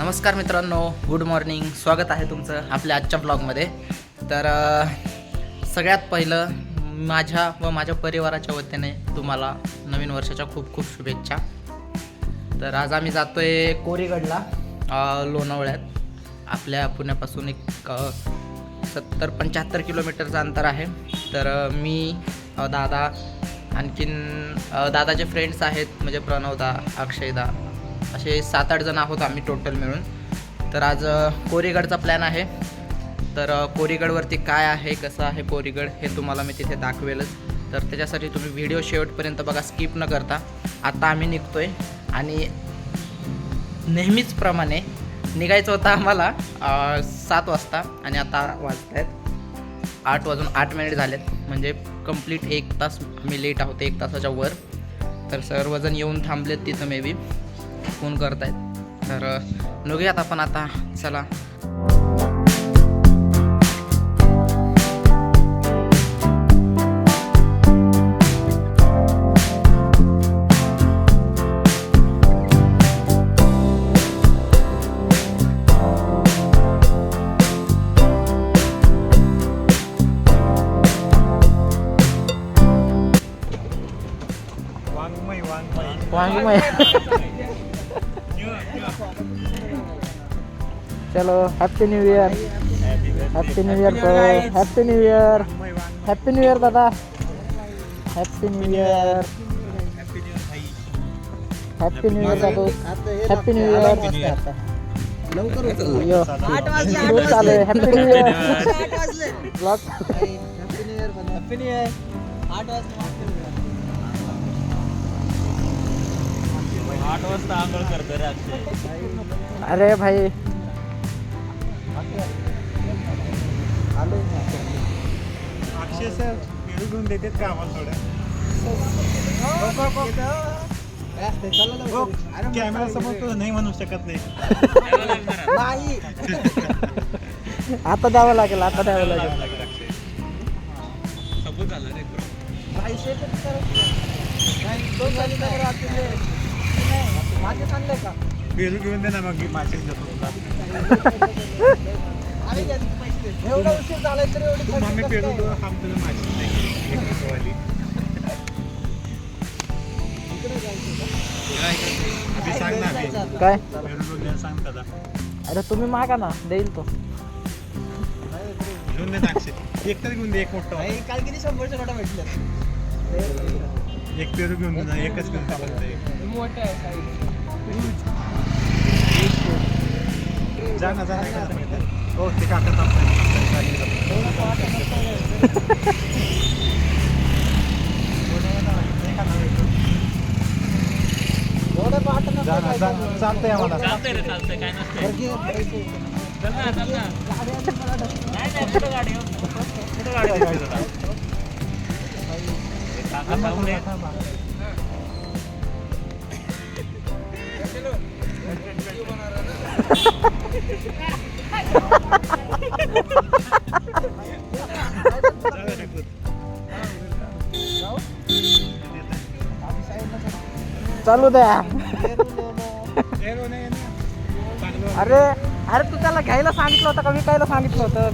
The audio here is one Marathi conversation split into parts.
नमस्कार मित्रांनो, गुड मॉर्निंग. स्वागत आहे तुमचं आपल्या आजच्या ब्लॉगमध्ये. तर सगळ्यात पहिलं माझ्या व माझ्या परिवाराच्या वतीने तुम्हाला नवीन वर्षाच्या खूप खूप शुभेच्छा. तर आज आम्ही जातो आहे कोरीगडला, लोणावळ्यात. आपल्या पुण्यापासून एक 70-75 किलोमीटरचं अंतर आहे. तर मी दादा, आणखीन दादाचे फ्रेंड्स आहेत, म्हणजे प्रणवदा, अक्षयदा, असे 7-8 जण आहोत आम्ही टोटल मिळून. तर आज कोरीगडचा प्लॅन आहे. तर कोरीगडवरती काय आहे, कसं आहे कोरीगड, हे तुम्हाला मी तिथे दाखवेलच. तर त्याच्यासाठी तुम्ही व्हिडिओ शेवटपर्यंत बघा, स्किप न करता. आता आम्ही निघतोय आणि नेहमीच प्रमाणे निघायचं होतं आम्हाला 7 वाजता आणि आता वाजत आहेत 8:08 झालेत. म्हणजे कंप्लीट 1 तास आम्ही लेट आहोत, 1 तासाच्या वर. तर सर्वजण येऊन थांबलेत तिथं, मे बी फोन करतायत. तर निघूयात आपण आता, चला. वांगमय चलो, happy new year. Happy new year bro. Happy new year. Happy new year दादा. Happy new year. Happy new year दादू. Happy new year. यो चालू आहे. Happy new year. Blog. Happy new year. Happy new year. 8 वाजता आंघोळ करतो रे अक्षय. अरे भाई, अक्षय सर पेरू घेऊन देतात का आम्हाला थोडं? कॅमेरा समोर तो नाही म्हणू शकत नाही. आता द्यावं लागेल, आता द्यावं लागेल. पेरू घेऊन दे ना, मग माचीस देतो तुला. तू मम्मी पेरू दो, हम तुला माचीस नाही. सांग ना काय पेरू घेऊन सांग दादा. अरे तुम्ही मागा ना, देईल तो. घेऊन दे ना अक्षय, एक तर घेऊन दे. एक मोठा काल किती 100च्या नोटा भेटल्या. एक पेरू घेऊन दे, एकच घेऊन टाकलं. मोठं आहे. जा ना, जा ना. हो, ते काका चालतंय आम्हाला. चालतंय रे, चालतंय, काय नसतंय. चल ना, चल ना. नाही, कुठं गाडी हो? कुठं गाडी दिसते तुला? काका सांगू नये. चालू द्या. अरे अरे, तू त्याला घ्यायला सांगितलं होतं का विकायला सांगितलं होतं?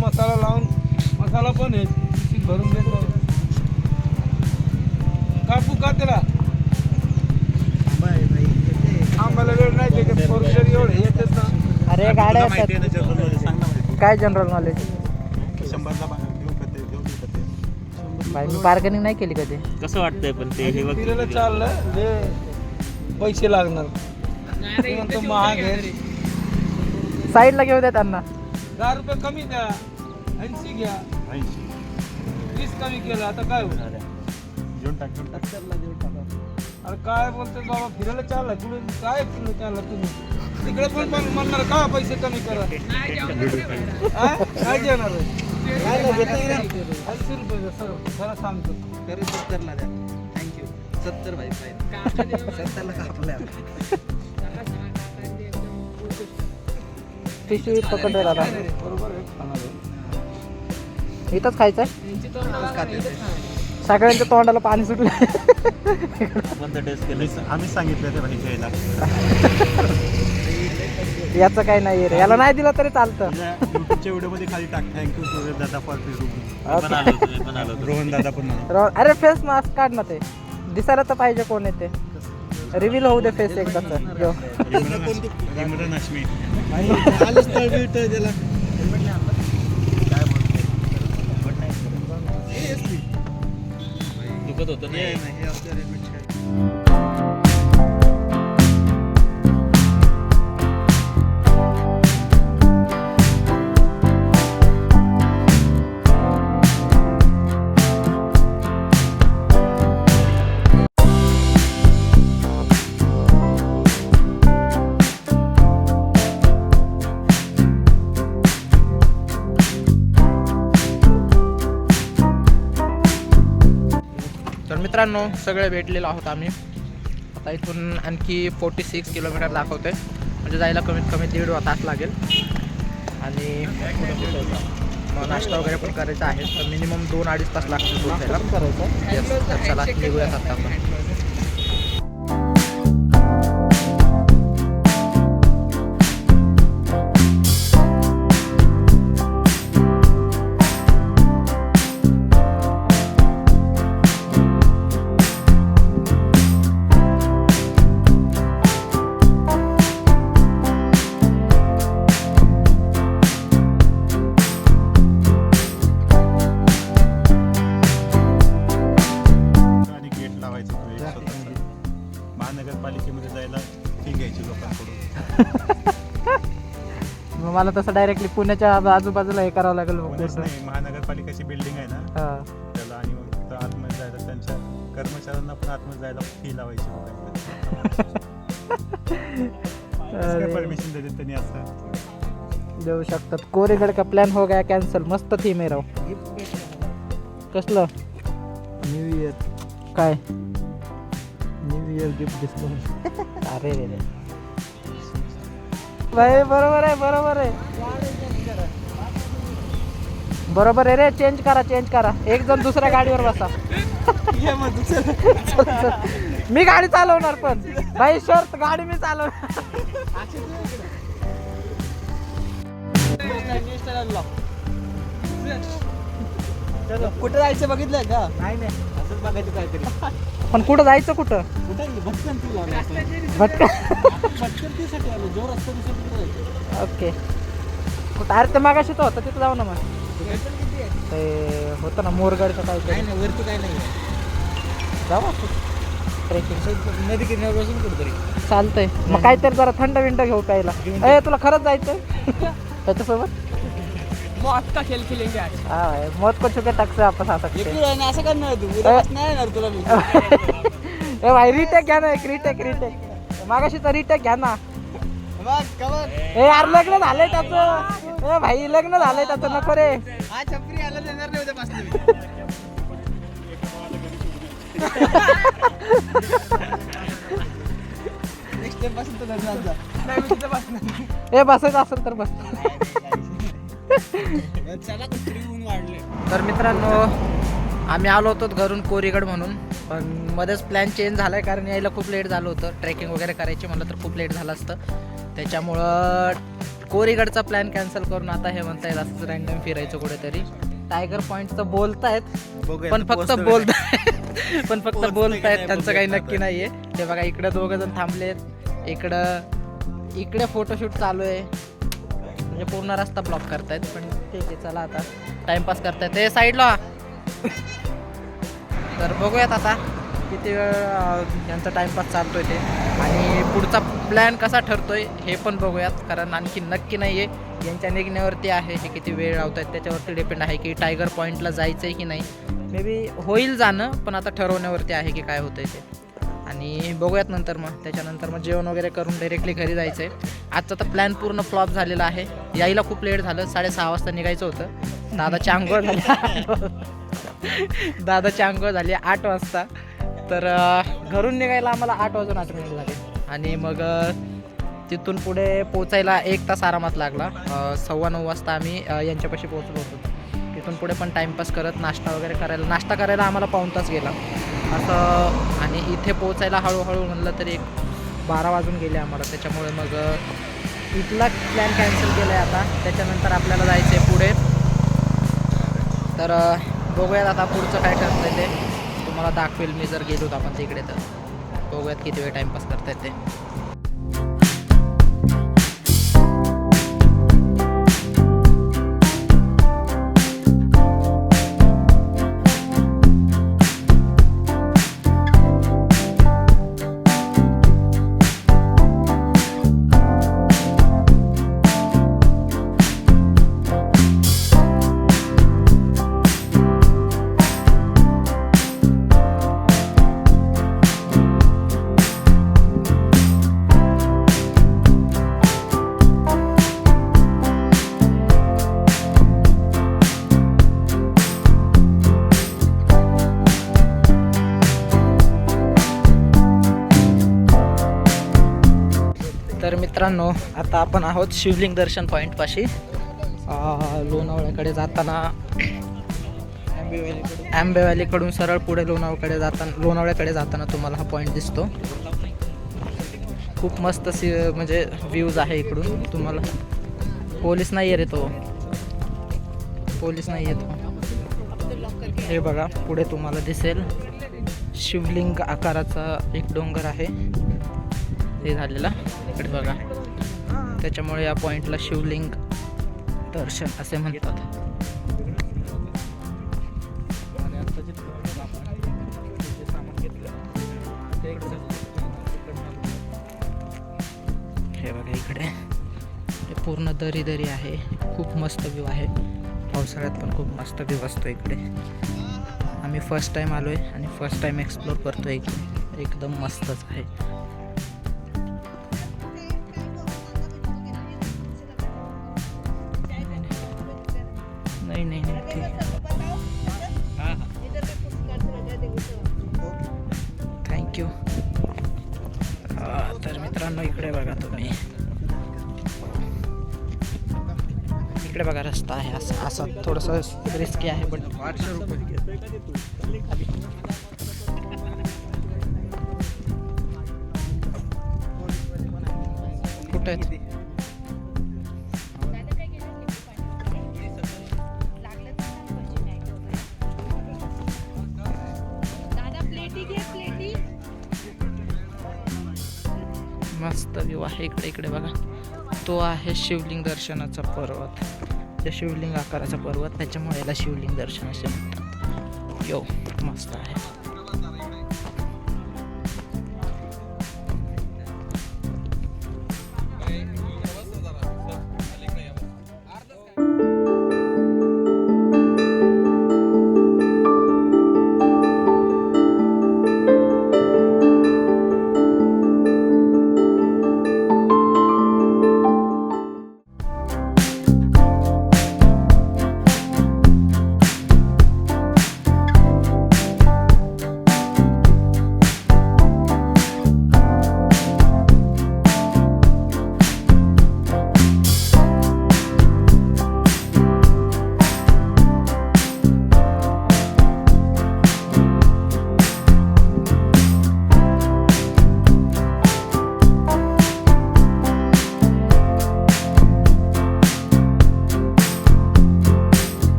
मसाला लावून, मसाला पण आहे भरून देतो. कापू का त्याला? आम्हाला वेळ नाही, ते फोरशर एवढे येतेच ना. अरे गाड्या काय जनरल नॉलेज. 100ला घेऊन भाई, मी बार्गेनिंग नाही केली कधी. कसं वाटतंय पण ते हे फिरायला चाललं पैसे लागणार ते म्हणतो महाग आहे. साईडला घेऊ द्या त्यांना. 10 रुपये कमी द्या, 80 घ्या, 20 कमी केलं आता काय होणार? घेऊन टाक अरे काय बोलतो बाबा, फिरायला चालला कुठे? काय फिरायला चालला तुम्ही? तिकडे पण म्हणणार का पैसे कमी करा? हा? काय जेवणार आहे? 80 रुपये सर खरं सांगतो. खरं 70ला द्या. थँक्यू. 70 भाई फाईन. 70ला कापल्या. पिशवी पकडले दादा. बरोबर आहे, खाणार आहे. इथंच खायचंय. सगळ्यांच्या तोंडाला पाणी सुटलं. आम्ही सांगितलं ते भाई घ्यायला. याचं काही नाही रे, याला नाही दिलं तरी चालतं. युट्यूबच्या व्हिडिओमध्ये खाली टाक. थँक्यू सूर्य दादा फॉर रोहन दादा पण अरे फेस मास्क काढ ना, ते दिसायला तर पाहिजे कोण येते. रिव्हील होऊ दे फेस एकदाच. इमरान हाशमी. दुखत होतं नाही. तर मित्रांनो, सगळे भेटलेलो आहोत आम्ही. आता इथून आणखी 46 किलोमीटर दाखवतोय, म्हणजे जायला कमीत कमी 1.5 तास लागेल. आणि मग नाश्ता वगैरे पण करायचा आहे, तर मिनिमम 2-2.5 तास लागतील पोहोचायला. Yes, तर चला निघूयात आता आपण. आणि गेट लावायचं तो एक स्वतः. महानगरपालिकेमध्ये जायला फी घ्यायची लोकांकडून. मग मला तसं डायरेक्टली पुण्याच्या आजूबाजूला हे करावं लागेल. पुण्याच नाही, महानगरपालिकेची बिल्डिंग आहे ना हां. त्याला, आणि मग तिथं आतमध्ये जायला त्यांच्या कर्मचाऱ्यांना पण आतमध्ये जायला फी लावायची लोकांकडे. परमिशन देते त्यांनी असं. देऊ शकतात. कोरेगड का प्लॅन हो गया कॅन्सल. मस्त थीम आहे राव. कसलं न्यू इयर काय? New year gift discount. अरे रे रे भाई, बरोबर आहे, बरोबर आहे, बरोबर आहे रे. चेंज करा. एक जण दुसऱ्या गाडीवर बसा. चल, चल. मी गाडी चालवणार, पण भाई शर्त गाडी मी चालवणार. कुठे जायचं बघितलंय का? नाही असंच बघायचं काहीतरी. पण कुठं जायचं? कुठं कुठे भटकंतीला आलो. भटका. भटकंतीसाठी आलो. जो रस्ता दिसतो तिथे जायचं. ओके. कुठं? अरे ते मागाशी तर होतं, तिथं जाऊ ना. मग ते होतं ना मोरगडचं काय. नाही वरती काय नाही. जाऊ ट्रेकिंग नदी किनाऱ्यावर बसून कुठेतरी चालतंय. मग काहीतरी जरा थंड विंड घेऊ प्यायला. ए, तुला खरंच जायचंय त्याच्यासोबत? मौत का खेळ खेळेंगे आज. हाँ भाई, मौत को छुके तक से वापस आ सकते हैं. असं करणार तू नाही येणार तुला मी. ए भाई, रिटेक घ्या ना, एक रिटेक. मागाशीचा रिटेक घ्या ना. ए यार, लग्न झालंय त्याचं. ए भाई, लग्न झालंय त्याचं, नको रे. हा छपरी आला देणार नाही उद्यापासून. नेक्स्ट टाइम पासून तर लग्नात जा. नाही मी तिथं बसणार. ए बसायचं असेल तर बस. चला कुठे ऊन वाढले. तर मित्रांनो, आम्ही आलो होतो घरून कोरीगड म्हणून, पण मध्येच प्लॅन चेंज झाला आहे, कारण यायला खूप लेट झालं होतं. ट्रेकिंग वगैरे करायची म्हणलं तर खूप लेट झालं असतं. त्याच्यामुळं कोरीगडचा प्लॅन कॅन्सल करून आता हे म्हणतायत असंच रँडम फिरायचं कुठेतरी. टायगर पॉईंटचं बोलतायत, पण फक्त बोलतायत. पण फक्त बोलतायत, त्यांचं काही नक्की नाही आहे. ते बघा, इकडं 2 जण थांबलेत, इकडे फोटोशूट चालू आहे. म्हणजे पूर्ण रस्ता ब्लॉक करतायत. पण ठीक आहे, चला आता टाइमपास करतायत. ते साईडला. तर बघूयात आता किती वेळ यांचा टाईमपास चालतो आहे ते आणि पुढचा प्लॅन कसा ठरतो आहे हे पण बघूयात. कारण आणखी नक्की नाही आहे यांच्या निघण्यावरती आहे, हे किती वेळ लावत आहेत त्याच्यावरती डिपेंड आहे की टायगर पॉईंटला जायचं आहे की नाही. मे बी होईल जाणं, पण आता ठरवण्यावरती आहे की काय होतं आहे ते. आणि बघूयात नंतर मग त्याच्यानंतर मग जेवण वगैरे करून डायरेक्टली घरी जायचं आहे. आजचा तर प्लॅन पूर्ण फ्लॉप झालेला आहे. यायला खूप लेट झालं, 6:30 वाजता निघायचं होतं. दादाची आंघोळ झाली 8 वाजता. तर घरून निघायला आम्हाला 8 वाजून 8 मिनिट झाले आणि मग तिथून पुढे पोचायला 1 तास आरामात लागला. 9:15 वाजता आम्ही यांच्यापाशी पोहोचलो होतो. तिथून पुढे पण टाईमपास करत नाश्ता करायला आम्हाला पाऊण तास गेला असं. आणि इथे पोचायला हळूहळू म्हणलं तरी 12 वाजून गेले आम्हाला. त्याच्यामुळे मग इथला प्लॅन कॅन्सल केला आहे आता. त्याच्यानंतर आपल्याला जायचं आहे पुढे. तर बघूयात आता पुढचं काय ठरतं आहे ते तुम्हाला दाखवेल मी जर गेलो तर आपण तिकडे. तर बघूयात किती वेळ टाईमपास करता येते. तर मित्रांनो आता आपण आहोत शिवलिंग दर्शन पॉईंटपाशी. लोणावळ्याकडे जाताना आंबेवालीकडून सरळ पुढे लोणावळ्याकडे जाताना तुम्हाला हा पॉईंट दिसतो. खूप मस्त म्हणजे व्ह्यूज आहे इकडून. तुम्हाला पोलीस नाही येत तो, हे बघा पुढे तुम्हाला दिसेल शिवलिंग आकाराचा एक डोंगर आहे हे झालेला इकडे बघा. त्याच्यामुळे या पॉईंटला शिवलिंग दर्शन असे म्हणतात. हे बघा इकडे हे पूर्ण दरी आहे. खूप मस्त व्ह्यू आहे. पावसाळ्यात पण खूप मस्त व्ह्यू असतो इकडे. आम्ही फर्स्ट टाइम आलोय आणि फर्स्ट टाइम एक्सप्लोर करतोय इकडे. एकदम मस्तच आहे. नाही ठीक. थँक्यू. तर मित्रांनो इकडे बघा तुम्ही, इकडे बघा रस्ता आहे असा थोडंसं रिस्की आहे बट 800 रुपये. कुठे आहेत? मस्त व्ह्यू आहे इकडे बघा. तो आहे शिवलिंग दर्शनाचा पर्वत, त्या शिवलिंग आकाराचा पर्वत. त्याच्यामुळे याला शिवलिंग दर्शन असे म्हणतात. यो मस्त आहे.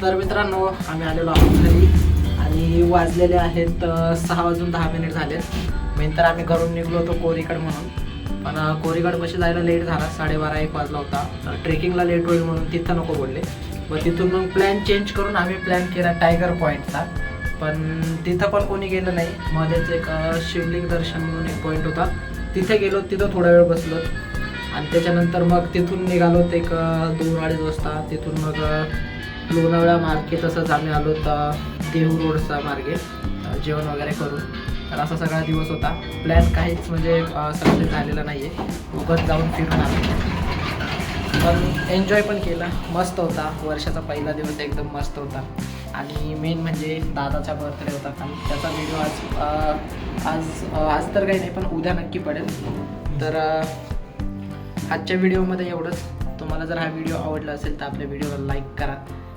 तर मित्रांनो आम्ही आलेलो आहोत घरी आणि वाजलेले आहेत 6:10 झालेत. नंतर आम्ही घरून निघलो होतो कोरीगड म्हणून, पण कोरीगड पाशी जायला लेट झाला. 12:30-1 वाजला होता. ट्रेकिंगला लेट होईल म्हणून तिथं नको बोलले. व तिथून मग प्लॅन चेंज करून आम्ही प्लॅन केला टायगर पॉईंटचा. पण तिथं पण कोणी गेलं नाही. मध्येच एक शिवलिंग दर्शन म्हणून एक पॉईंट होता, तिथे गेलो, तिथं थोडा वेळ बसलो आणि त्याच्यानंतर मग तिथून निघालो एक 2-2:30 वाजता. तिथून मग लोणावळा मार्गे तसंच आम्ही आलो देहू रोडचा मार्गे जेवण वगैरे करून. तर असा सगळा दिवस होता. प्लॅन काहीच म्हणजे सक्सेस झालेला नाही आहे, उगाच जाऊन फिरून आलो. पण एन्जॉय पण केला, मस्त होता. वर्षाचा पहिला दिवस एकदम मस्त होता. आणि मेन म्हणजे दादाचा बर्थडे होता काल, त्याचा व्हिडिओ आज तर काही नाही पण उद्या नक्की पडेल. तर आजच्या व्हिडिओमध्ये एवढंच. तुम्हाला जर हा व्हिडिओ आवडला असेल तर आपल्या व्हिडिओला लाईक करा,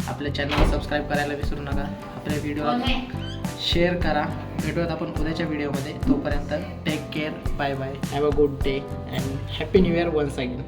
आपल्या चॅनलला सबस्क्राईब करायला विसरू नका, आपल्या व्हिडिओला शेअर करा. भेटूयात आपण उद्याच्या व्हिडिओमध्ये. तोपर्यंत take care, bye bye, have a good day and happy new year once again.